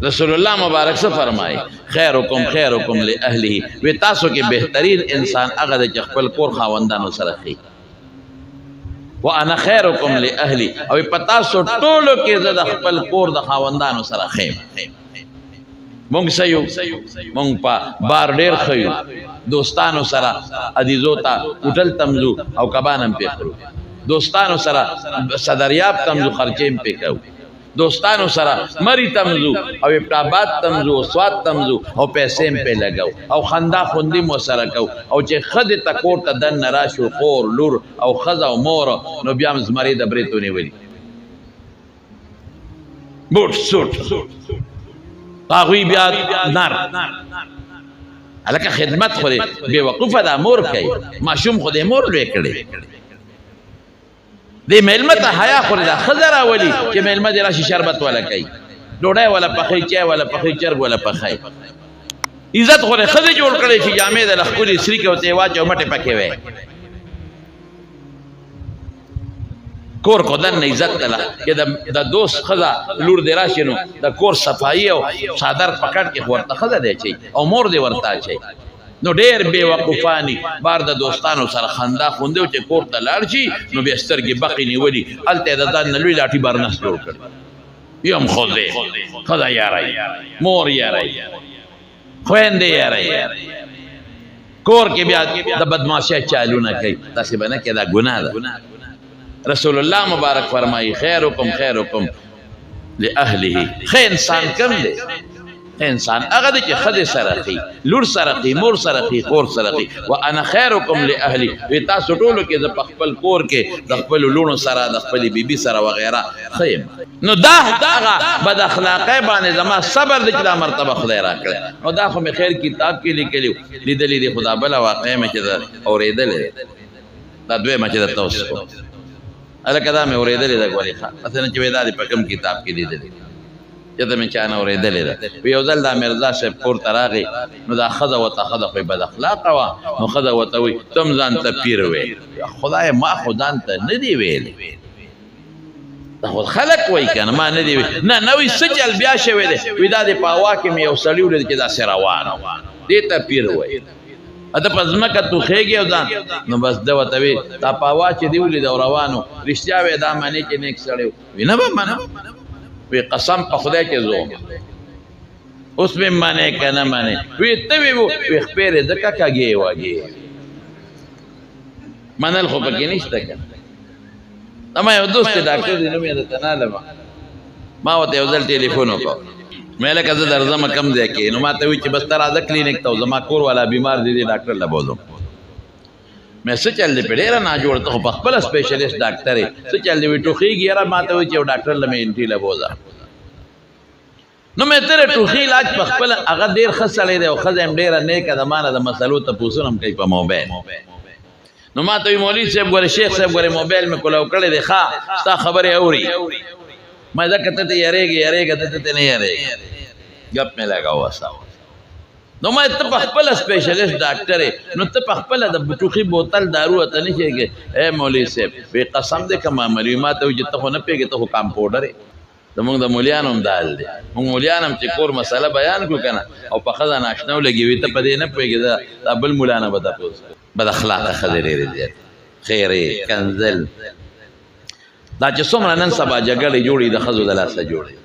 رسول الله مبارک سے فرمائے خیرکم لأهله وی تاسو کې بهترین انسان هغه د خپل کور خاوندانو سره خي وانا خیرکم لأهلی او پتا سو ټولو کې زه د خپل کور د خاوندانو سره خیم مونږ سيو مونږ په بار ډیر خيو دوستانو سره عزیزو ته هوټل تمزو او کبانم پیخرو دوستانو سره صدریاب تمزو خرچیم پیکاو دوستانو سره مری تمزو او ابتابات تمزو سواد تمزو او پیسیم پی لگاو او خندا خوندی مو سره کو او چې خد تکور ته دن نراشو خور لور او خزا او مور نو بیام زمری د بریتونی ولی بوټ سوټ هغوی بیا نار الکه خدمت خو بے وقوفه دا مور کوي ماشوم خو د مور لوی کړي دی میلمه ته حیا خوري دا خزر اولی چې میلمه دی راشي شربت ولا کوي ډوډۍ ولا پخې چای ولا پخې چرګ ولا پخې عزت خوري خزه جوړ کړي چې جامې د لخولي سری کې وته واچو مټه پکې وې کور کو دن عزت تلا کې د دوست خزا لور دی راشي نو د کور صفائی او صادر پکړ کې ورته خزه دی چي او مور دی ورته چي نو ډیر بے وقوفانی بار د دوستانو سره خندا خوندو چې کور ته لاړ شي نو بیا سترګې بقې نیولي هلته د ځان نه لوی لاټي بارنس جوړ کړي یم خوځې خدا یارای مور یارای خویندې یارای کور کې بیا د بدمعاشۍ چالونه کوي داسې به نه کې دا ګناه ده رسول الله مبارک فرمایي خیرکم لأهله خیر انسان کم دی انسان هغه د چې خدای سره خي لور سره خي مور سره خي خور سره خي وانا خيركم لاهلي وی تاسو ټولو کې د خپل کور کې د خپل لونو سره د خپل بیبي سره وغیرہ خیم نو دا هغه بد اخلاقی باندې زما صبر د چې مرتبه خدای را کړ نو دا خو مې خیر کتاب کې لیکلی لیدلې د خدا بل واقع مې چې اورېدل دا دوی مې چې تاسو کو الکه دا مې اورېدل د غوړي ښه اته چې ودا د پکم کتاب کې لیدل یته مې چانه اورېدلې ده یو ځل دا مرزا صاحب کور ته راغی نو دا ښځه ورته ښځه خو بد اخلاقه وه نو ښځه ورته وایي تم ځان ته پیر وې خدای ما خو ځان ته نه دی ویلی دا خو خلک وایي که نه ما نه دی ویلی نه وایي څه چل بیا شوی دی وایي دا د په هوا کې مې یو سړي ولید چې داسې روان دې ته پیر وایي ته په ځمکه توخېږي او ځان نو بس ده ورته وایي دا په هوا چې دې ولید او روانو رښتیا وایي دا منې چې نیک سړی وي نه به منم وی قسم په خدای کې زوم اوس مې معنی که نه معنی وی ته وی خپېرې ځکه کږې وږې منل خو پکې نشته که ما یو دوست ډاکټر دی نوم یې درته نه لمه ما ورته یو ځل ټلیفون وکړو مې لکه زه درځمه کم ځای کې نو ما ته وایي چې بس ته راځه کلینیک ته زما کور والا بیمار دی دی ډاکټر له بوځم مې څه چل دی په ډېره ناجوړ ته خو په خپله سپېشلیسټ ډاکټر یې څه چل دی وایي ټوخېږي یاره ما ته وایي چې یو ډاکټر له مې انټي له بوځه نو مې تېره ټوخي علاج په خپله هغه ډېر ښه سړی دی او ښځه هم ډېره نیکه ده ما نه د مسلو تپوسونه هم کوي په موبایل نو ما ته وایي مولوي صاحب ګورې شیخ صاحب ګورې موبایل مې کولو کړی دی ښه ستا خبرې اوري ما ځکه ته ته یارېږې ته ته نه یارېږې ګپ مې لګاوه نو ما ته په خپله سپېشلیسټ ډاکټر یې نو ته په خپله د ټوخي بوتل دارو ته نه شې کې ای مولوي صاحب وی قسم دی که ما ملوي ما ته وایي چې ته خو نه پوهېږې ته خو کامپاوډر یې زمونږ د مولیانو هم دا حال دی مونږ مولیان هم چې کور مسله بیان کړو که نه او په ښځه ناشنا ولګي وي ته په دې نه پوهېږې دا بل مولا نه به تپوس بد اخلاقه ښځې ډېرې زیاتې خیرې کنزل دا چې څومره نن سبا جګړې جوړي د ښځو د لاسه جوړي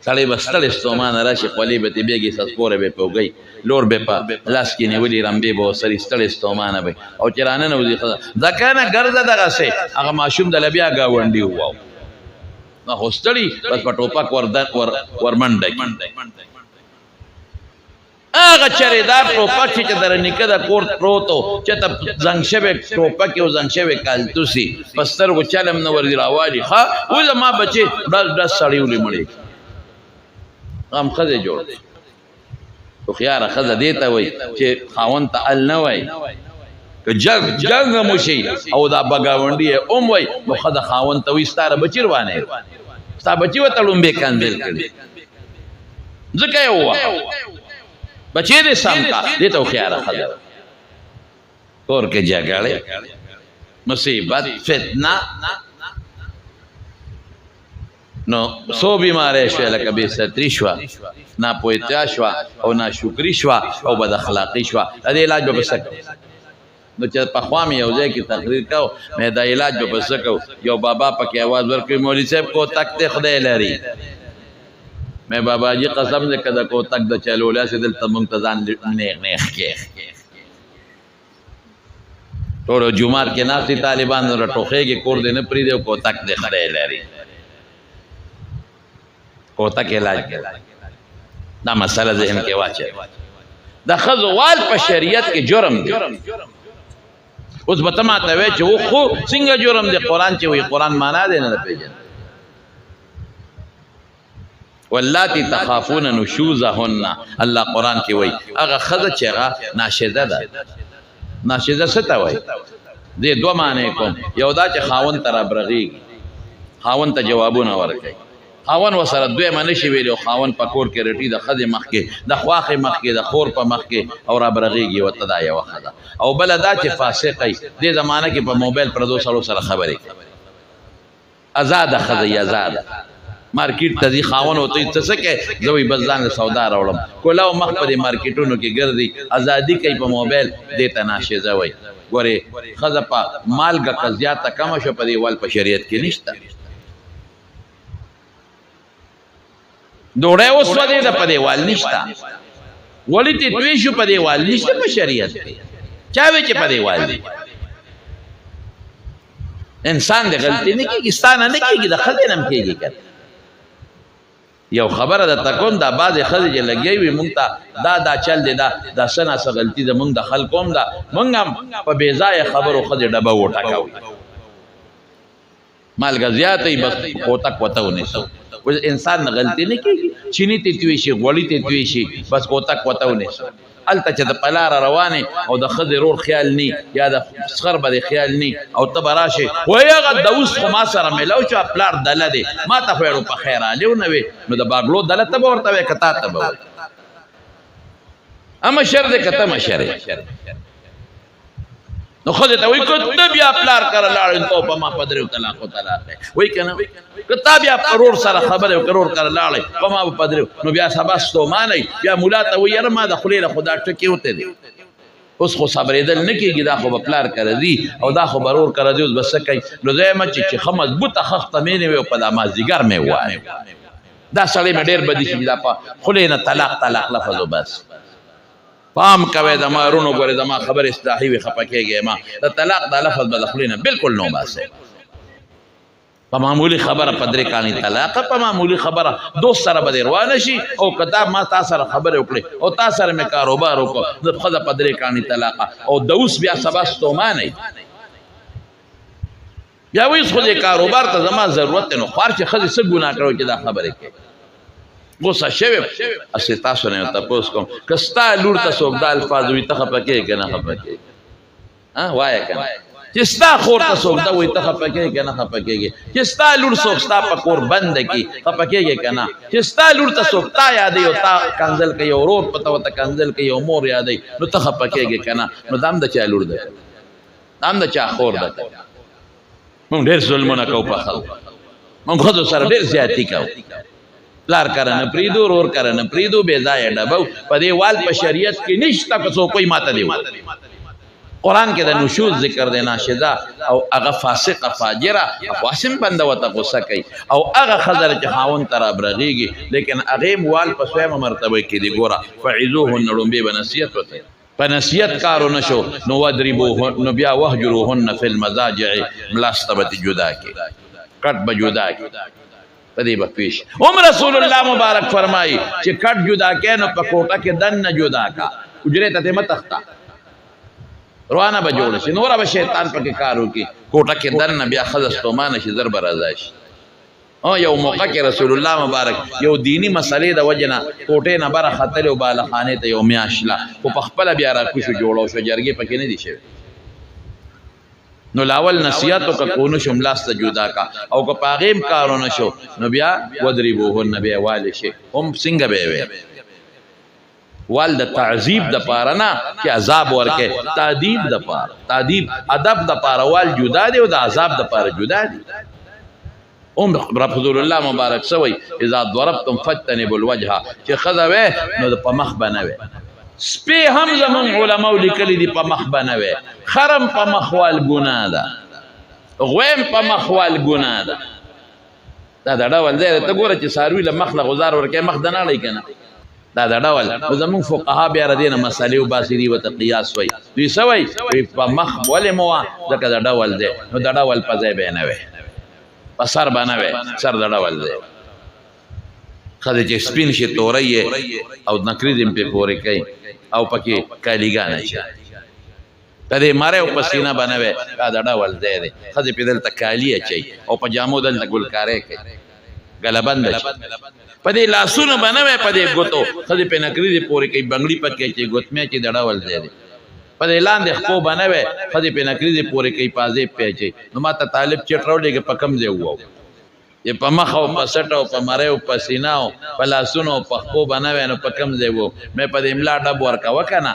سړی به ستړی ستومانه راشي خولې به ترې بېږي سسپوره به یې پوږئ لور به په لاس کې نیولي رمبې به ورسري ستړی ستومانه به او چې راننوځي ښځه ځکه نه ګرځه دغسې هغه ماشوم د له بیا ګاونډي وواو نو خو ستړي بس په ټوپک ورمنډه کړي هغه چریدار ټوپک چې در نیکه د کور پروت و چې ته زنګ شوی ټوپک یو زنګ شوی کالتوسي په سترګو چلم نه ورځي راوالي ښه اوس زما بچې ډز ډز سړی ولې مړې هم ښځې جوړ دی هوښیاره ښځه دې ته وایي چې خاوند ته ال نه وایي که جنګ هم وشي او دا بګاونډي یې هم وایي نو ښځه خاوند ته وایي ستا بچي روانې ستا بچي ورته لومبې کنځل کړي ځکه یې ووایه بچې دې سم کا دې ته هوښیاره ښځه کور کې جګړې مصیبت فتنه نو سو بیماری شوه لکه بے ستری شوه ناپوهتیا شوه او ناشکري شوه او بد اخلاقي شوه د دې علاج به څه کوو نو چې پخوا مې یو ځای کې تقریر کو مې دا علاج به څه کوو یو بابا پکې आवाज ورکړي مولوي صاحب کوتک ته خدای لري مې بابا جی قسم دې کده کوتک د چلولا سي دلته مونږ ته ځان نیغ کې ټول جمعات کې ناسي طالبان راټوخېږي کور دې نه پری دی کوتک دې خدای لري کوتک علاج دا مسله ذهن کې واچي د خزوال په شریعت کې جرم دی اوس به ته ماته وایې چې و خو څنګه جرم دی قرآن چې وایي قرآن معنا دی نه پېژني واللاتی تخافون نشوزهن الله قرآن کې وایي هغه ښځه چې هغه ناشده ده ناشده څه ته وایي دې دوه معنی کوم یو دا چې خاوند ته رابرغېږي خاوند ته جوابونه ورکوي خاون وسره دویمه نشي ویلی او خاون په کور کې رټي د ښځې مخ کې د خواښې مخ کې د خور په مخ کې او رابرغېږي ورته دا یوه ښه ده او بله دا چې فاسقه وي دې زمانه کې په موبایل پردو سړو سره خبرې کوي ازاده ښځه یې ازاده مارکیټ ته ځي خاون ورته وایي ته څه کوې زه وایي بس ځان له سودا راوړم کولاو مخ په دې مارکیټونو کې ګرځي ازادي کوي په موبایل دې ته ناشیزه وایي ګورې ښځه په مالګه که زیاته کمه شوه په دې وال په شریعت کې نشته ډوډۍ وسوځېده د په دیوال نشته ولې ته توی شو په دیوال نشته په شریعت کې چا وی چې په دیوال دی انسان د غلطي نه کېږي ستا نه کېږي د ښځې نه هم کېږي که یو خبره درته کوم دا بعضې ښځې چې لګیا وي مونږ ته دا چل دی دا څه ناڅه غلطي د مونږ د خلکو هم ده مونږ هم په بې ځایه خبرو ښځې ډبه وټکوي مالګه زیاته وي بس کوتک ورته ونیسو انسان نه غلطي نه کېږي چیني ته توی شي غوړي ته توی شي بس کوتک ورته ونیسو هلته چې د په لاره روانې او د ښځې رور خیال نی یا د سخر به د خیال نی او ته به راشې وایي هغه د اوس خو ما سره میلاو شو پلار دله دی ما ته خو یې په خیر رالی ونه وې نو د باګلو دله ته به ورته وایې که تا ته به وایي مشر دی که ته مشر یې نو ښځې ته وایي که ته بیا پلار کره لاړې نو په ما په دریو طلاقو طلاق دی وایي که نه که تا بیا رور سره خبرې وکړې رور کره لاړې په ما به په دریو نو بیا سبا ستومانئ بیا ملا ته وایي یاره ما د خولې له خو دا ټکې وتی دی اوس خو صبرېدل نه کېږي دا خو به پلار کره ځي او دا خو به رور کره ځي اوس به څه کوي نو زه یم چې ښه مضبوطه خښته مې نه وي او په دا مازدیګر مې ووایم دا سړی مې ډېر بدي شي دا په خولې نه طلاق لفظ و بس پام کوئ د مارونو ګورې زما خبر اصلاحي وي خفه کېږئ ما د طلاق دا لفظ به د خولې نه بلکل نو باسئ په معمولي خبره په درې کاڼي طلاقه په معمولي خبره دوست سره به دې روانه شي او که دا ما تا سره خبرې وکړې او تا سره مې کاروبار وکړو د ښځه په درې کاڼي طلاقه او د اوس بیا سبا ستومانئ بیا وایي خو دې کاروبار ته زما ضرورت دی نو خوار چې ښځې څه ګناه کړی چې دا خبرې کوي غوسه شوی اصل تاسو نه تاسو کوم که ستا لور ته څوک دا الفاظ وي ته خفه کېږې که نه خفه کېږې وایه که نه چې ستا خور ته څوک دا وایي ته خفه کېږې که نه خفه کېږې چې ستا لور څوک ستا په کور بنده کړي خفه کېږې که نه چې ستا لور ته څوک تا یادوي او تا کنځل کوي او ورور په ته ورته کنځل کوي او مور یادوي نو ته خفه کېږې که نه نو دا هم د چا لور ده دا هم د چا خور ده مونږ ډېر ظلمونه کوو په خلکو مونږ ښځو سره ډېر زیاتي کوو پلار کره نه پریدو رور کره نه پریدو بې ځایه ډبو په دې وال په شریعت کې نشته که څوک وایي ماته دې قرآن کې د نشوز ذکر دی ناشده او هغه فاسقه فاجره افواسم بنده ورته غصه کوي او هغه ښځه چې خاوند ته رابرغېږي لیکن هغې هم وال په سویمه مرتبه کې دي ګوره فعظوهن لومبې به نصیحت ورته په نصیحت کارو نه شو نو وضربوهن نو بیا وهجروهن فی المضاجع ملاسته به جدا کړي کټ به جدا کړي په دې به پیش هم رسول الله مبارک فرمایي چې کټ جدا کړې نو په کوټه کې دننه جدا کا حجرې ته مه تښته روانه به جوړه شي نوره به شیطان پکې کار وکړي کوټه کې دننه بیا ښځه ستومانه شي زر به رضا شي یو موقع کې رسول الله مبارک یو دینی مسلې د وجې نه کوټې نه بره ختلې او بالخانې ته یو میاشت له خو په خپله بیا راکوشو جوړو شو جرګې پکې نه دي شوي نو لاول نصیحت وکړه کو نه شو ملاسته جدا کا او که په هغې هم کارو نه شو نو بیا وضربوهن بیا والې شي هم څنګه به یې وی وال د تعذیب د پاره نه چې عذاب ورکې تعذیب د پاره تعذیب ادب د پاره وال جدا دی او د عذاب د پاره جدا دی رسول الله مبارک سوی اذا ضربتم فتنبوا الوجه چې خذا وې نو په مخ بنوي سپي هم زمون علماء لیکلي دي په مخ بنوي خرم په مخوال ګناه ده غویم په مخوال ګناه ده دا ډول دی ته ګوره چې ساروي له مخ له غزار ورکې مخ د نه لای کنه دا ډول زمون فقها بیا ردینه مسالې او باسری او قیاس وای دوی سوي په مخ ولې مو ځکه دا ډول دی نو دا ډول په ځای به نه وي په سر باندې وي سر دا ډول دی خدای چې سپین شي تورې او نکریزم په پورې کوي او پکې کالیګانه شي کدی ماره او پسینه بنوي دا ډول دی خدای په دلته کالی اچي او په جامو دلته ګلکارې کوي غلبند شي په دې لاسونه بنوي په دې ګوتو خدای په نکریزي پورې کوي بنگړي پکې چې ګوتمه چې دا ډول دی په دې لاندې خو بنوي خدای په نکریزي پورې کوي پازې پیچي نو ماته طالب چټرولې کې پکم دی وو یہ په مخ او په سټ او په مره او په سینا او په لاسونو په خو بنوي نو په کم ځای وو مې په دې املا ډب ورکا وکنه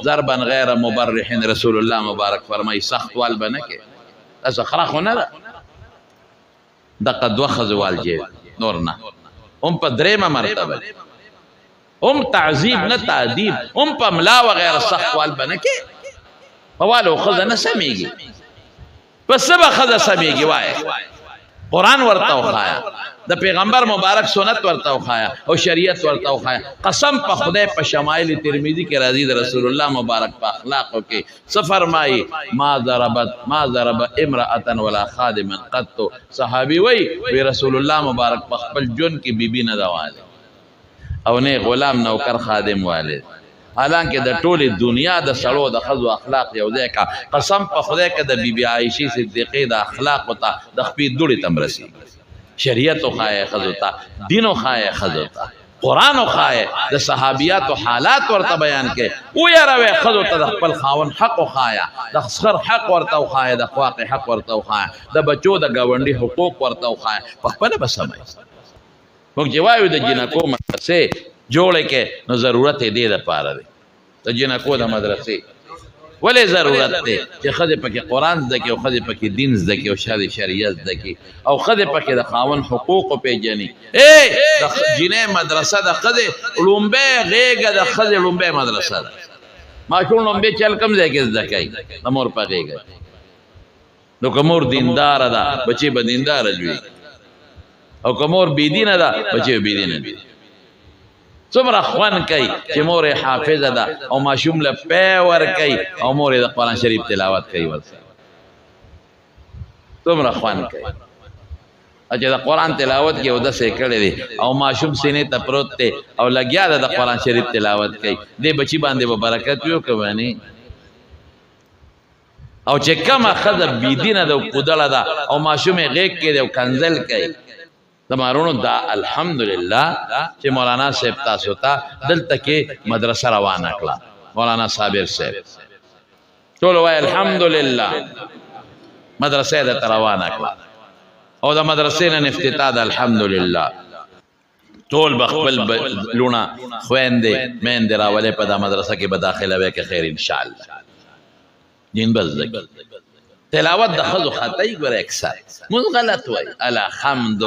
ضربا غیر مبرح رسول الله مبارک فرمای سخت وال بنکه تاسو خرخ نه ده دغه دوه خزوال جې نور نه په درېمه مرتبه تعذيب نه تعذيب په املا و غیر سخت وال بنکه فوالو خذ نه سميږي پس به خذ سميږي وای قرآن ورته وخایا د پیغمبر مبارک سنت ورته وخایا او شریعت ورته وخایا قسم په خدای په شمائل ترمذی کې راځي د رسول الله مبارک په اخلاقو کې سفرمای ما ضرب امراه ولا خادما قط صحابي وی رسول الله مبارک په خپل جون کې بیبي نه دواله او نه غلام نوکر خادم والد حالانکه د ټوله دنیا د سړو د خزو اخلاق یو ځای کا قسم په خدای کې د بیبي عائشه صدیقه د اخلاق او د خپې دوړي تمرسي شریعت او خای خزو ته دین او خای خزو ته قران او خای د صحابيات او حالات ورته بیان کې او یاره خزو ته د خپل خاون حق او خایا د خسر حق ورته او خای د خواق حق ورته او خای د بچو د گاونډي حقوق ورته او خای په خپل بسمای موږ جوایو د جنکو مدرسې جوړه کې نو ضرورت دې د پاره دی د جنکو د مدرسې ولې ضرورت دی چې خدای پکې قران زده او خدای پکې دین زده او شریعت زده او خدای پکې د خاون حقوق پیژني د جنې مدرسه د خدای لومبه غېګه د خدای لومبه مدرسه ده ماشوم لومبه چل کم ځای کې زده کوي د مور په غېګه نو کومور دیندار ده بچي به دیندار جوړي او کومور بی دین ده بچي بی دین دي څومره خوان کوي چې مور حافظه ده او ماشوم له پور کوي او مور د قرآن شریف تلاوت کوي ورسره څومره خوان کوي چې د قرآن تلاوت کې ودا سې کړی دي او ماشوم سینې ته پروت دی او لګیا ده د قرآن شریف تلاوت کوي دې بچی باندې به برکت یو کوي او چې کومه خزه بی دینه ده او قدله ده او ماشوم غیږ کې او کنزل کوي تمارونو دا الحمدلله چې مولانا صاحب تاسو ته دلته کې مدرسه روانه کړه مولانا صابر صاحب ټول وای الحمدلله مدرسه د روانه کړه او د مدرسې نن افتتاح د الحمدلله ټول بخبل لونه خويندې مین دراولې په د مدرسه کې به داخله وکړي خیر ان شاء الله دین بزدک تلاوت د خزو خطای ګره اکثر مون غلط وای الحمد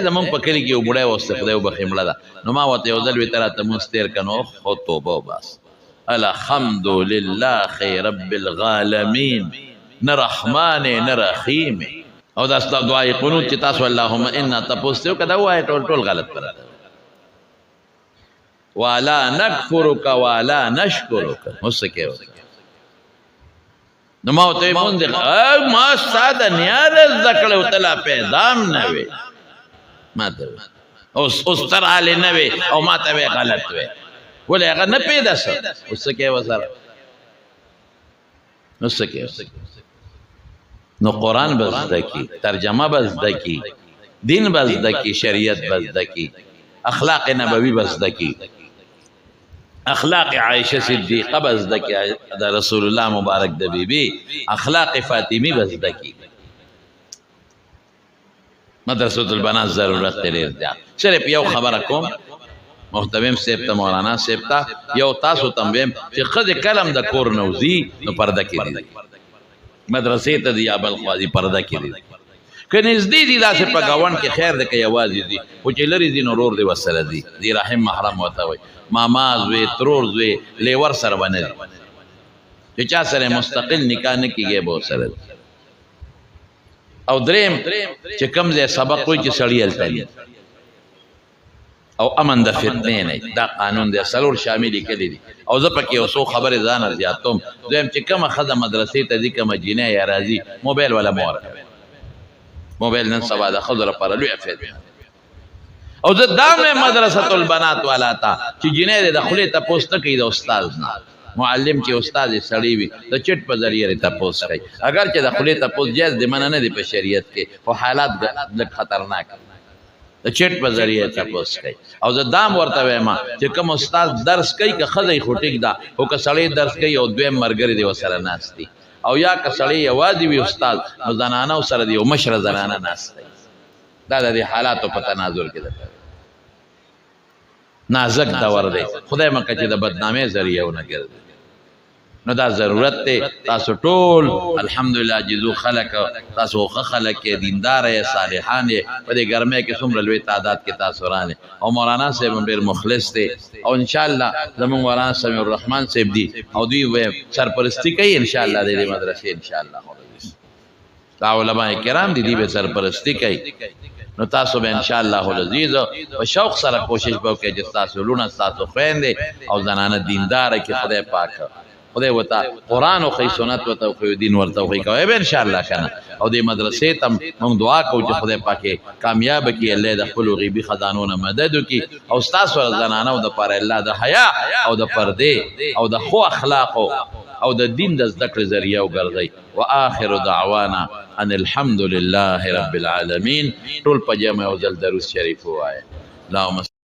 زمون په کلی کې یو بډای وسته خدای وبخیمړه ده نو ما وته یو ځل وی تر ته مستر کنو خو توبه بس الحمد لله رب العالمین نرحمان نرحیم او دا ست دعای قنوت چې تاسو اللهم انا تپوستو کدا وای ټول غلط پر ولا نکفرک ولا نشکرک مسکه نو ما ته مونږ ما ساده نیار ذکر او تعالی پیدام نه وي ما ته اوس تر حال نه وي او ما ته غلط وي ولې هغه نه پیدا سو اوس کې وسره نو سکه نو قران بس دکی ترجمه بس دکی دین بس دکی شریعت بس دکی اخلاق نبوی بس دکی اخلاق عائشہ صدیقہ بس دکی دا رسول الله مبارک د بیبی اخلاق فاطمی بس دکی مدرسۃ البنات ضرورت لري صرف یو خبره کوم محترم سیب ته مولانا سیب ته یو تاسو تم چې خد کلم د کور نوزی نو پرده کې دي مدرسې ته دی ابل خوازي پرده کې دي که نږدې دي داسې په ګاونډ کې خیر دی که یوازې دي خو چې لرې ځي نو ورور دې ورسره ځي ذي رحم محرم ورته وایي ماما زوی ترور زوی لیور سره به نه دي چې چا سره مستقل نکاح نه کېږي به ورسره دي او دریم چې کوم ځای سبق وایي چې سړي هلته وي او امن د فتنې نه دا قانون دی څلور شامل کړي دي او زه پکې یو څو خبرې ځان زیاتوم دویم چې کومه ښځه مدرسې ته ځي کومه جینۍ یا راځي موبایل والا مه ورکوئ موبایل نن سبا د ښځو لپاره لویه فتنه او زه دا مې مدرسة البنات والا ته چې جینۍ دی د خولې تپوس نه کوي د استاذ نه معلم چې استاد یې سړی وي د چټ په ذریعه یې تپوس کوي اگر چې د خولې تپوس جایز دی منع نه دی په شریعت کې خو حالات لږ خطرناک د چټ په ذریعه تپوس کوي او زه دام ورته وایم چې کوم استاد درس کوي که ښځه یې خو ټیک ده خو که سړی درس کوي او دویم ملګری دی ورسره ناست دي او یا که سړی یوازې وي استاد نو زنانه ورسره دی او مشره زنانه ناست دی دا د دې حالاتو په تناظر کې ده نازک دور دی خدای مکه چې د بدنامۍ ذریعه ونه ګرځي نو دا ضرورت دی تاسو ټول الحمدلله جزو خلق تاسو ښه خلق یې دیندار یې صالحان یې په دې ګرمۍ کې څومره لوی تعداد کې تاسو رانې او مولانا صاحب هم ډېر مخلص دی او انشاءالله زموږ مولانا سمیع الرحمن صاحب دي او دوی سرپرستی کوي انشاءالله د دې مدرسې انشاءالله دا علماء کرام دي دوی به سرپرستی کوي نو تاسو به انشاءالله العزیز په شوق سره کوشش به وکړئ چې ستاسو لوڼه ستاسو خویندې او زنانه دینداره کې خدای پاک خدای وتا قرآن او خی سنت وتا خو دین ورته خو کوي به ان شاء الله کنه او دې مدرسې ته موږ دعا کوو چې خدای پاک کامیاب کړي الله د خپل غیبی خزانونو مدد وکړي او تاسو زنانه او د پر الله د حیا او د پردې او د خو اخلاق او د دین د زده کړې ذریعہ وګرځي واخر دعوانا ان الحمد لله رب العالمین ټول په جمع او ځل درود شریف وایي اللهم